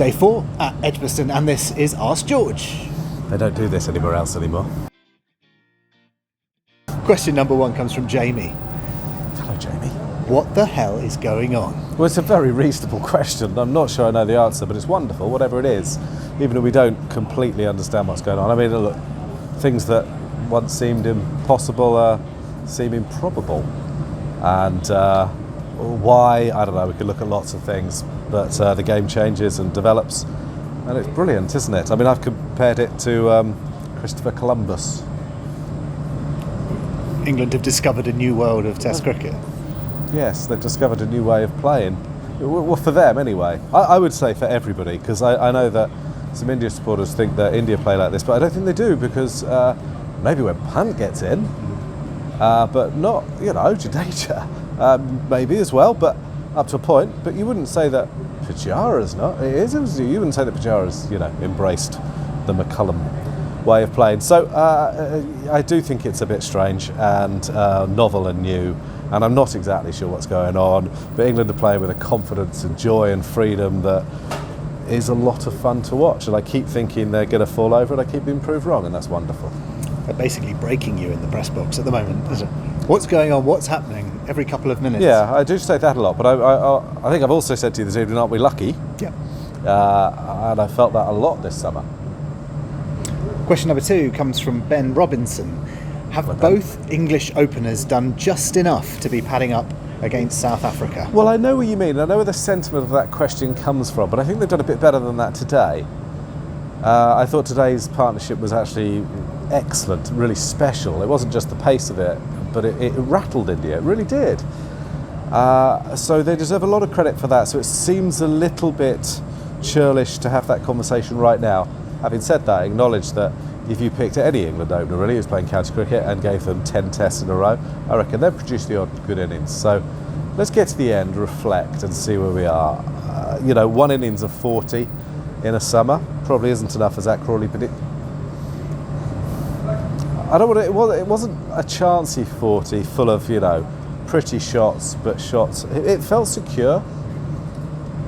Day 4 at Edgbaston, and this is Ask George. They don't do this anywhere else anymore. Question number 1 comes from Jamie. Hello, Jamie. What the hell is going on? Well, it's a very reasonable question. I'm not sure I know the answer, but it's wonderful, whatever it is, even if we don't completely understand what's going on. I mean, look, things that once seemed impossible seem improbable. And why? I don't know. We could look at lots of things, but the game changes and develops, and it's brilliant, isn't it? I mean, I've compared it to Christopher Columbus. England have discovered a new world of Test cricket. Yes, they've discovered a new way of playing. Well, for them anyway. I would say for everybody, because I know that some India supporters think that India play like this, but I don't think they do, because maybe when Pant gets in, but not, Jadeja. Maybe as well, but up to a point. But you wouldn't say that Pujara's not. You wouldn't say that Pujara's, embraced the McCullum way of playing. So I do think it's a bit strange and novel and new, and I'm not exactly sure what's going on. But England are playing with a confidence and joy and freedom that is a lot of fun to watch. And I keep thinking they're going to fall over, and I keep being proved wrong, and that's wonderful. They're basically breaking you in the press box at the moment, isn't it? What's going on? What's happening? Every couple of minutes. Yeah, I do say that a lot, but I think I've also said to you this evening, aren't we lucky? Yeah. And I felt that a lot this summer. Question number 2 comes from Ben Robinson. Have both English openers done just enough to be padding up against South Africa? Well, I know what you mean. I know where the sentiment of that question comes from, but I think they've done a bit better than that today. I thought today's partnership was actually excellent, really special. It wasn't just the pace of it, but it rattled India. It really did. So they deserve a lot of credit for that. So it seems a little bit churlish to have that conversation right now. Having said that, acknowledge that if you picked any England opener really who's playing county cricket and gave them 10 tests in a row, I reckon they'd produce the odd good innings. So let's get to the end, reflect and see where we are. One innings of 40 in a summer probably isn't enough, as Zach Crawley predicted. It wasn't a chancey 40 full of, pretty shots, but shots. It felt secure.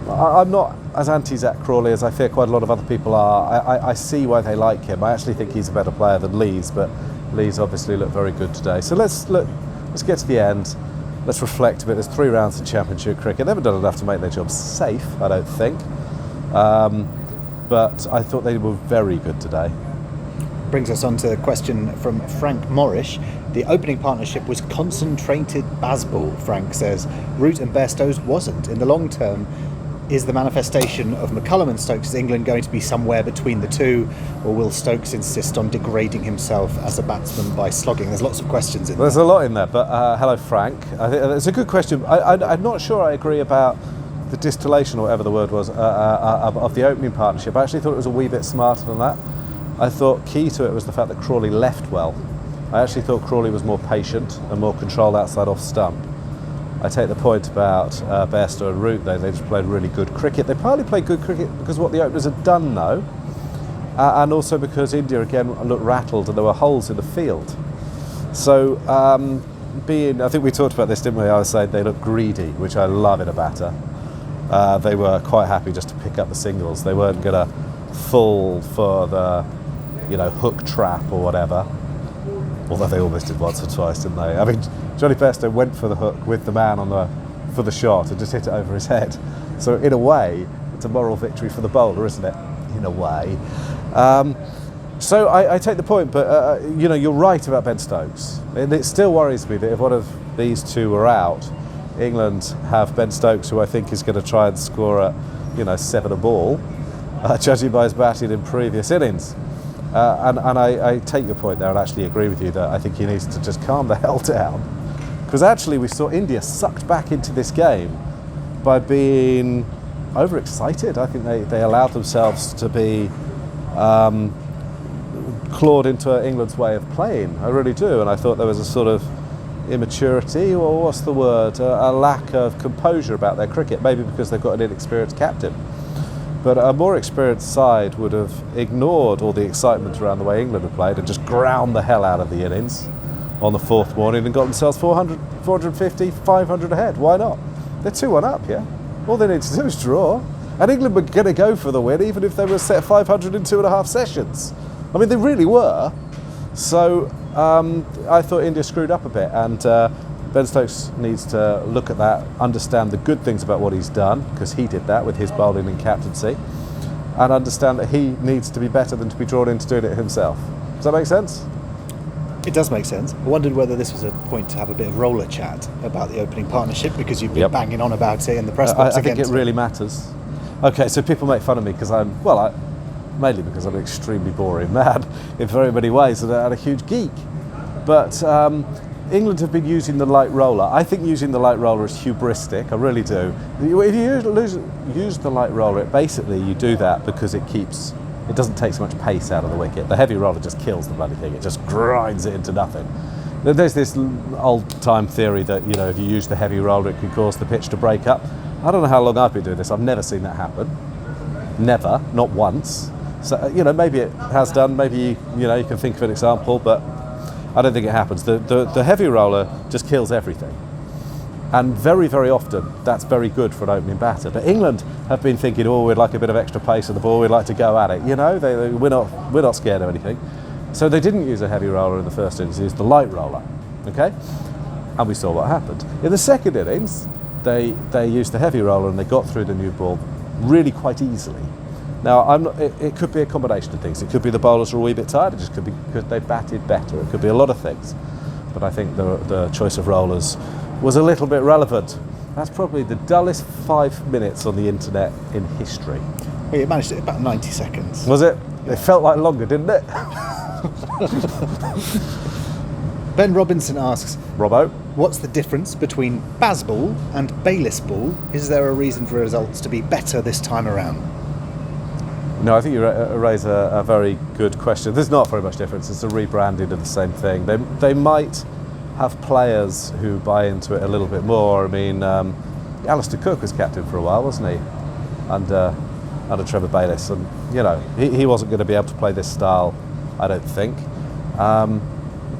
I'm not as anti-Zach Crawley as I fear quite a lot of other people are. I see why they like him. I actually think he's a better player than Lees, but Lees obviously looked very good today. So let's get to the end. Let's reflect a bit. There's 3 rounds of Championship cricket. They haven't done enough to make their job safe, I don't think. But I thought they were very good today. Brings us on to a question from Frank Morrish. The opening partnership was concentrated baseball, Frank says. Root and Bairstows wasn't. In the long term, is the manifestation of McCullum and Stokes' England going to be somewhere between the two, or will Stokes insist on degrading himself as a batsman by slogging? There's lots of questions in there. There's a lot in there, but hello, Frank. I think it's a good question. I'm not sure I agree about the distillation, or whatever the word was, of the opening partnership. I actually thought it was a wee bit smarter than that. I thought key to it was the fact that Crawley left well. I actually thought Crawley was more patient and more controlled outside off stump. I take the point about Bairstow and Root. They just played really good cricket. They partly played good cricket because what the openers had done, though, and also because India again looked rattled and there were holes in the field. So I think we talked about this, didn't we? I was saying they looked greedy, which I love in a batter. They were quite happy just to pick up the singles. They weren't going to fall for the hook trap or whatever, although they almost did once or twice, didn't they? I mean, Johnny Bairstow went for the hook with the man for the shot and just hit it over his head. So in a way, it's a moral victory for the bowler, isn't it? In a way. So I take the point, but you're right about Ben Stokes. And it still worries me that if one of these two were out, England have Ben Stokes, who I think is going to try and score at 7 a ball, judging by his batting in previous innings. And I take your point there and actually agree with you that I think he needs to just calm the hell down. Because actually we saw India sucked back into this game by being overexcited. I think they allowed themselves to be clawed into England's way of playing. I really do. And I thought there was a sort of immaturity, or what's the word, a lack of composure about their cricket, maybe because they've got an inexperienced captain. But a more experienced side would have ignored all the excitement around the way England had played and just ground the hell out of the innings on the 4th morning and got themselves 400, 450, 500 ahead. Why not? They're 2-1 up, yeah? All they need to do is draw. And England were going to go for the win even if they were set 500 in 2.5 sessions. I mean, they really were. So I thought India screwed up a bit, and Ben Stokes needs to look at that, understand the good things about what he's done, because he did that with his bowling and captaincy, and understand that he needs to be better than to be drawn into doing it himself. Does that make sense? It does make sense. I wondered whether this was a point to have a bit of roller chat about the opening partnership, because you've been banging on about it in the press box. I think it really matters. Okay, so people make fun of me because mainly because I'm an extremely boring man in very many ways and a huge geek. But England have been using the light roller. I think using the light roller is hubristic, I really do. If you use the light roller, basically you do that because it doesn't take so much pace out of the wicket. The heavy roller just kills the bloody thing. It just grinds it into nothing. There's this old-time theory that, if you use the heavy roller, it can cause the pitch to break up. I don't know how long I've been doing this. I've never seen that happen. Never, not once. So, maybe it has done. Maybe, you can think of an example, but I don't think it happens. The heavy roller just kills everything. And very, very often, that's very good for an opening batter. But England have been thinking, we'd like a bit of extra pace on the ball, we'd like to go at it. We're not scared of anything. So they didn't use a heavy roller in the first innings, they used the light roller, okay? And we saw what happened. In the second innings, they used the heavy roller and they got through the new ball really quite easily. Now, it could be a combination of things. It could be the bowlers were a wee bit tired, it just could be because they batted better. It could be a lot of things. But I think the choice of rollers was a little bit relevant. That's probably the dullest 5 minutes on the internet in history. Well, you managed it about 90 seconds. Was it? It felt like longer, didn't it? Ben Robinson asks, Robbo, what's the difference between Bazball and Bayliss ball? Is there a reason for results to be better this time around? No, I think you raise a very good question. There's not very much difference. It's a rebranding of the same thing. They might have players who buy into it a little bit more. I mean, Alistair Cook was captain for a while, wasn't he? Under Trevor Bayliss, and he wasn't going to be able to play this style, I don't think.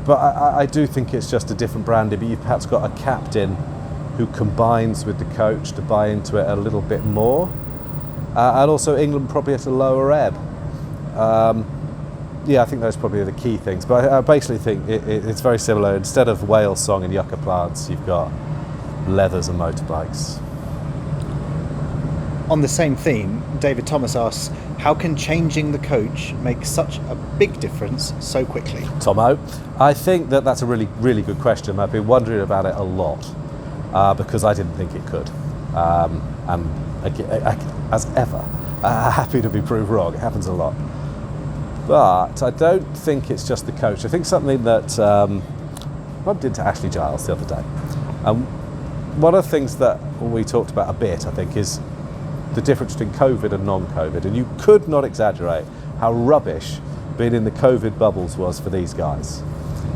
But I do think it's just a different branding. But you've perhaps got a captain who combines with the coach to buy into it a little bit more, and also England probably at a lower ebb. I think those are probably the key things. But I basically think it's very similar. Instead of whale song and yucca plants, you've got leathers and motorbikes. On the same theme, David Thomas asks, how can changing the coach make such a big difference so quickly? Tomo, I think that's a really, really good question. I've been wondering about it a lot because I didn't think it could. And as ever, happy to be proved wrong. It happens a lot. But I don't think it's just the coach. I think something that bumped into Ashley Giles the other day. One of the things that we talked about a bit, I think, is the difference between COVID and non-COVID. And you could not exaggerate how rubbish being in the COVID bubbles was for these guys.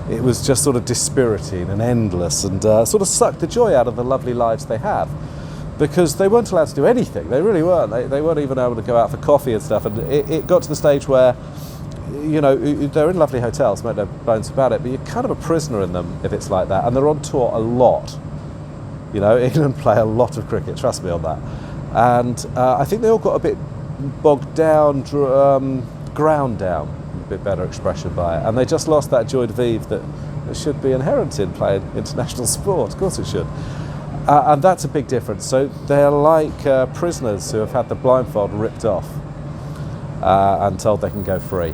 It was just sort of dispiriting and endless and sort of sucked the joy out of the lovely lives they have. Because they weren't allowed to do anything. They really weren't. They weren't even able to go out for coffee and stuff. And it got to the stage where, they're in lovely hotels, make no bones about it, but you're kind of a prisoner in them if it's like that. And they're on tour a lot. England play a lot of cricket, trust me on that. And I think they all got a bit bogged down, ground down, a bit better expression by it. And they just lost that joie de vivre that should be inherent in playing international sport. Of course it should. And that's a big difference. So they're like prisoners who have had the blindfold ripped off and told they can go free.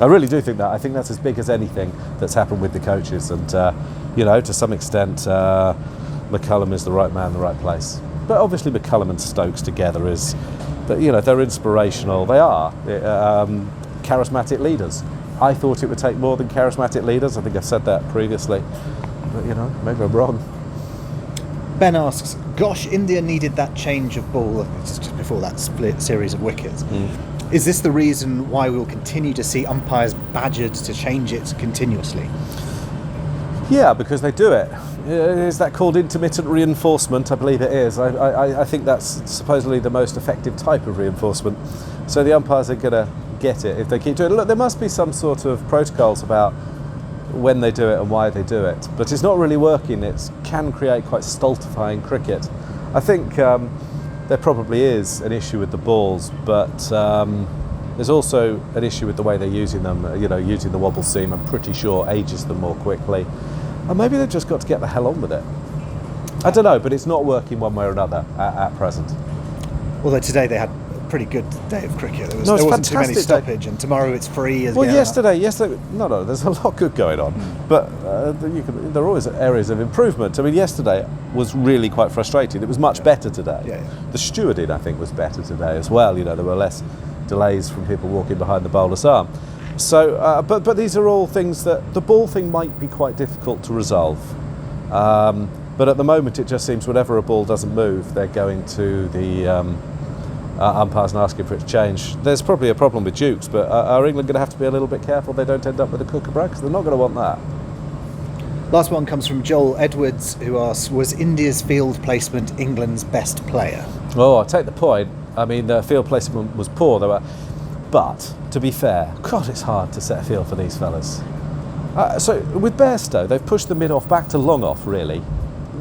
I really do think that. I think that's as big as anything that's happened with the coaches. And, to some extent, McCullum is the right man in the right place. But obviously McCullum and Stokes together is, they're inspirational. They are charismatic leaders. I thought it would take more than charismatic leaders. I think I've said that previously. But, maybe I'm wrong. Ben asks, gosh, India needed that change of ball just before that split series of wickets. Is this the reason why we'll continue to see umpires badgered to change it continuously? Yeah, because they do it. Is that called intermittent reinforcement? I believe it is. I think that's supposedly the most effective type of reinforcement. So the umpires are going to get it if they keep doing it. Look, there must be some sort of protocols about when they do it and why they do it. But it's not really working. It can create quite stultifying cricket. I think there probably is an issue with the balls, but there's also an issue with the way they're using them. Using the wobble seam, I'm pretty sure ages them more quickly. And maybe they've just got to get the hell on with it. I don't know, but it's not working one way or another at present. Although today they had a pretty good day of cricket. There wasn't too many stoppage, and tomorrow it's free. Well, yesterday, no, there's a lot good going on, but there are always areas of improvement. I mean, yesterday was really quite frustrating. It was much better today. Yeah. The stewarding, I think, was better today as well. There were less delays from people walking behind the bowler's arm. So, but these are all things that the ball thing might be quite difficult to resolve. But at the moment, it just seems whenever a ball doesn't move, they're going to the umpires and asking for it to change. There's probably a problem with dukes, but are England going to have to be a little bit careful they don't end up with a kookaburra? Because they're not going to want that. Last one comes from Joel Edwards, who asks, was India's field placement England's best player? Oh, I take the point. I mean, the field placement was poor. But, to be fair, God, it's hard to set a field for these fellas. So, with Bairstow, they've pushed the mid-off back to long-off, really.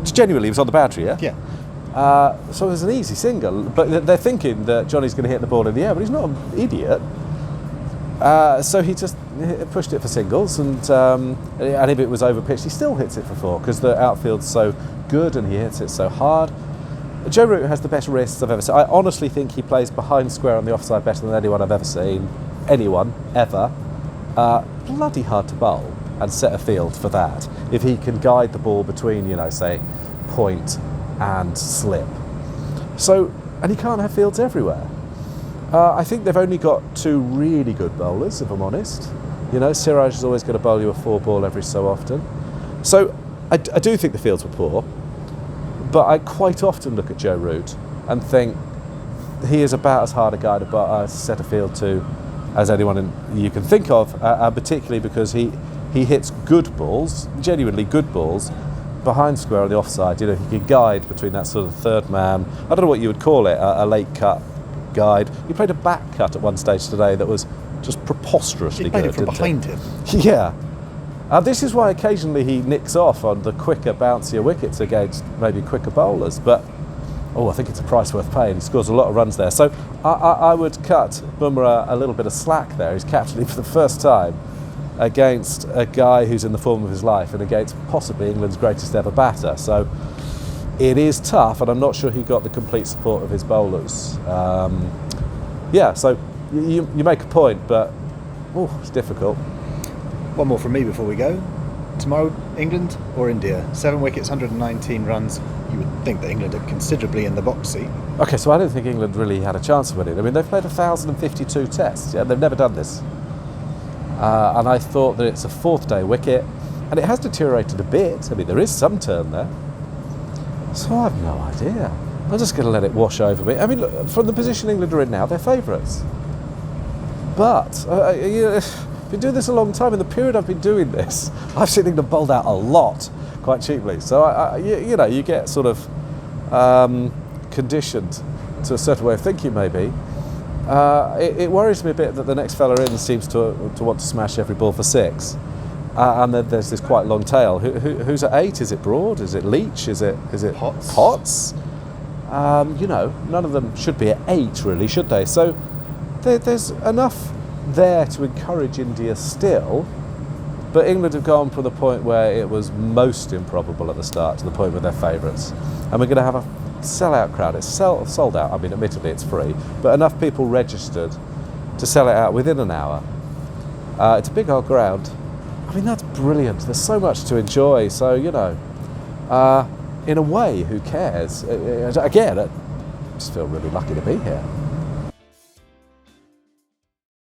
Genuinely, he was on the boundary, yeah? Yeah. So it was an easy single, but they're thinking that Johnny's going to hit the ball in the air, but he's not an idiot. So he just pushed it for singles, and if it was overpitched, he still hits it for four, because the outfield's so good and he hits it so hard. Joe Root has the best wrists I've ever seen. I honestly think he plays behind square on the offside better than anyone I've ever seen. Anyone, ever. Bloody hard to bowl and set a field for that. If he can guide the ball between, say, point and slip. So, and he can't have fields everywhere. I think they've only got two really good bowlers, if I'm honest. Siraj is always going to bowl you a 4-ball every so often. So, I do think the fields were poor. But I quite often look at Joe Root and think he is about as hard a guy to set a field to as anyone you can think of, particularly because he hits good balls, genuinely good balls, behind square on the offside. He can guide between that sort of third man. I don't know what you would call it, a late cut guide. He played a back cut at one stage today that was just preposterously good. He played it from behind him. Yeah. This is why occasionally he nicks off on the quicker, bouncier wickets against maybe quicker bowlers. But, I think it's a price worth paying. He scores a lot of runs there. So I would cut Bumrah a little bit of slack there. He's captured him for the first time against a guy who's in the form of his life and against possibly England's greatest ever batter. So it is tough, and I'm not sure he got the complete support of his bowlers. So you make a point, but it's difficult. One more from me before we go. Tomorrow, England or India? 7 wickets, 119 runs. You would think that England are considerably in the box seat. Okay, so I don't think England really had a chance of winning. I mean, they've played 1,052 tests. Yeah, they've never done this. And I thought that it's a 4th-day wicket, and it has deteriorated a bit. I mean, there is some turn there. So I have no idea. I'm just going to let it wash over me. I mean, look, from the position England are in now, they're favourites. But I've been doing this a long time. In the period I've been doing this, I've seen England bowled out a lot, quite cheaply. So you get sort of conditioned to a certain way of thinking. Maybe it worries me a bit that the next fella in seems to want to smash every ball for 6, and then there's this quite long tail. Who's at 8? Is it Broad? Is it Leach? Is it Potts? None of them should be at 8, really, should they? So there's enough there to encourage India still, but England have gone from the point where it was most improbable at the start to the point where they're favourites, and we're going to have a sell-out crowd. It's sold out. I mean, admittedly it's free, but enough people registered to sell it out within an hour. It's a big old ground. I mean, that's brilliant. There's so much to enjoy. So in a way, who cares? Again, I just feel really lucky to be here.